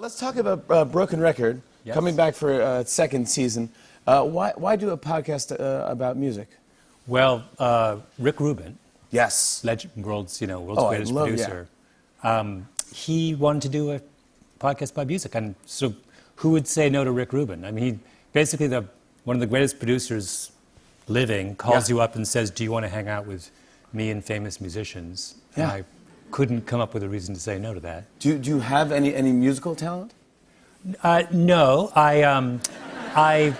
let's talk about Broken Record, coming back for a second season. Why do a podcast about music? Well, Rick Rubin, yes, world's greatest producer. He wanted to do a podcast about music, and so who would say no to Rick Rubin? I mean, he basically one of the greatest producers living calls you up and says, "Do you want to hang out with me and famous musicians?" Yeah. And I couldn't come up with a reason to say no to that. Do you have any musical talent? No, I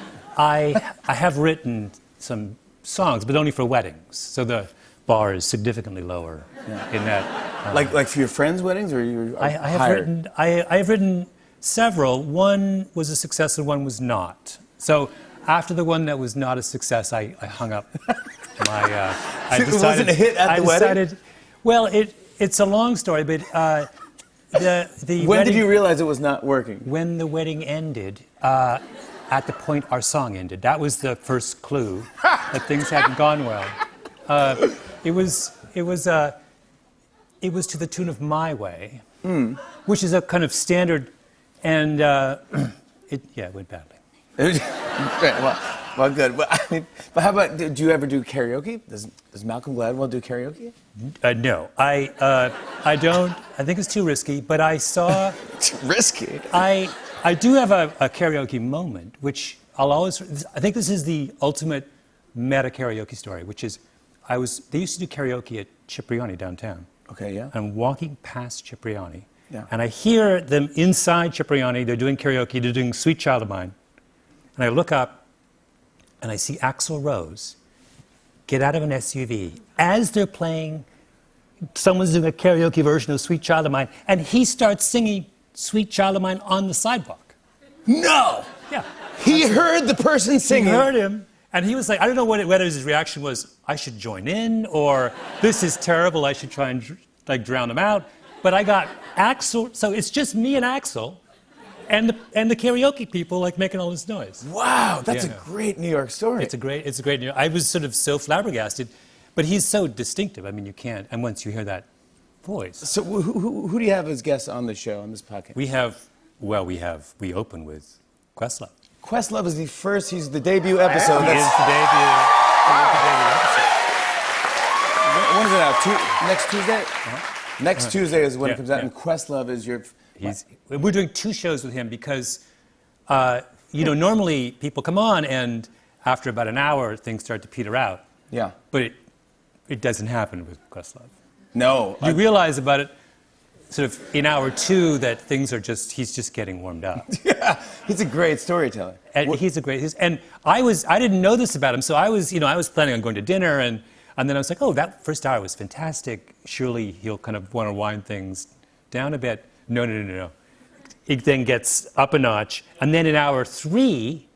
have written some songs, but only for weddings. So the bar is significantly lower in that. Like for your friends' weddings, or you? I have written several. One was a success, and one was not. So after the one that was not a success, I hung up my. It wasn't a hit at the wedding? Well, it's a long story, but the when wedding, did you realize it was not working? When the wedding ended, at the point our song ended. That was the first clue that things hadn't gone well. It was to the tune of My Way, which is a kind of standard, and it went badly. Well, good. But how about, do you ever do karaoke? Does Malcolm Gladwell do karaoke? No, I don't. I think it's too risky. But I saw. Too risky. I do have a karaoke moment, which I'll always. I think this is the ultimate meta karaoke story, which is, they used to do karaoke at Cipriani downtown. Okay, yeah. I'm walking past Cipriani, yeah, and I hear them inside Cipriani. They're doing karaoke. They're doing "Sweet Child of Mine," and I look up, and I see Axl Rose get out of an SUV as they're playing. Someone's doing a karaoke version of "Sweet Child of Mine," and he starts singing "Sweet Child of Mine" on the sidewalk. No. Yeah. He heard the person singing. He heard him, and he was like, I don't know whether his reaction was, I should join in, or this is terrible, I should try and drown him out. But I got Axl, so it's just me and Axl, and the karaoke people making all this noise. Wow, that's a great New York story. It's a great New York. I was sort of so flabbergasted, but he's so distinctive. I mean, you can't. And once you hear that voice. So who do you have as guests on the show, on this podcast? We open with Questlove. Questlove is he's the debut episode. He is the debut. When is it out? Next Tuesday? Uh-huh. Next Tuesday is when it comes out, and Questlove is your... We're doing 2 shows with him because, normally people come on and after about an hour, things start to peter out. Yeah. But it doesn't happen with Questlove. No. You realize about it sort of in hour 2 that he's just getting warmed up. Yeah, he's a great storyteller. And and I didn't know this about him, so I was planning on going to dinner, and then I was like, oh, that first hour was fantastic. Surely he'll kind of want to wind things down a bit. No. It then gets up a notch, and then in hour 3...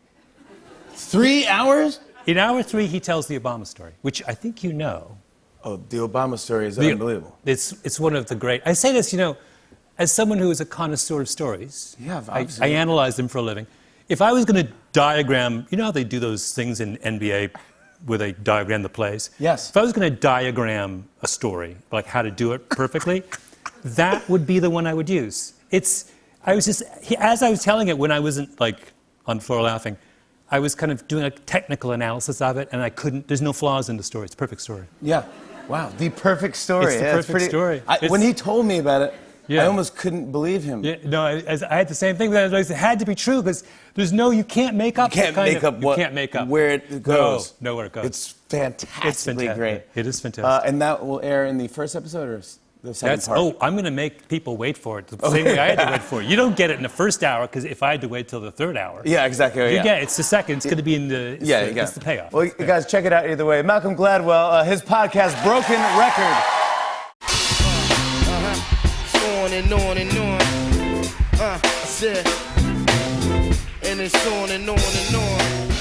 3 hours? In hour 3, he tells the Obama story, which I think you know. Oh, the Obama story is unbelievable. It's one of the great... I say this, as someone who is a connoisseur of stories. Yeah, I analyze them for a living. If I was going to diagram... You know how they do those things in NBA where they diagram the plays? Yes. If I was going to diagram a story, like how to do it perfectly, that would be the one I would use. As I was telling it when I wasn't on the floor laughing, I was kind of doing a technical analysis of it, and there's no flaws in the story. It's a perfect story. Yeah. Wow, the perfect story. It's the perfect story. When he told me about it, I almost couldn't believe him. Yeah, no, I had the same thing. But it had to be true because you can't make up. You can't make up where it goes. No, where it goes. It's fantastically great. It is fantastic. And that will air in the first episode or the second part? Oh, I'm going to make people wait for it the same way I had to wait for it. You don't get it in the first hour because if I had to wait till the 3rd hour. Yeah, exactly. You get it. It's the second. It's going to be in the. It's the payoff. Well, you guys, check it out either way. Malcolm Gladwell, his podcast, Broken Record. On and on and on. I said, and it's on and on and on.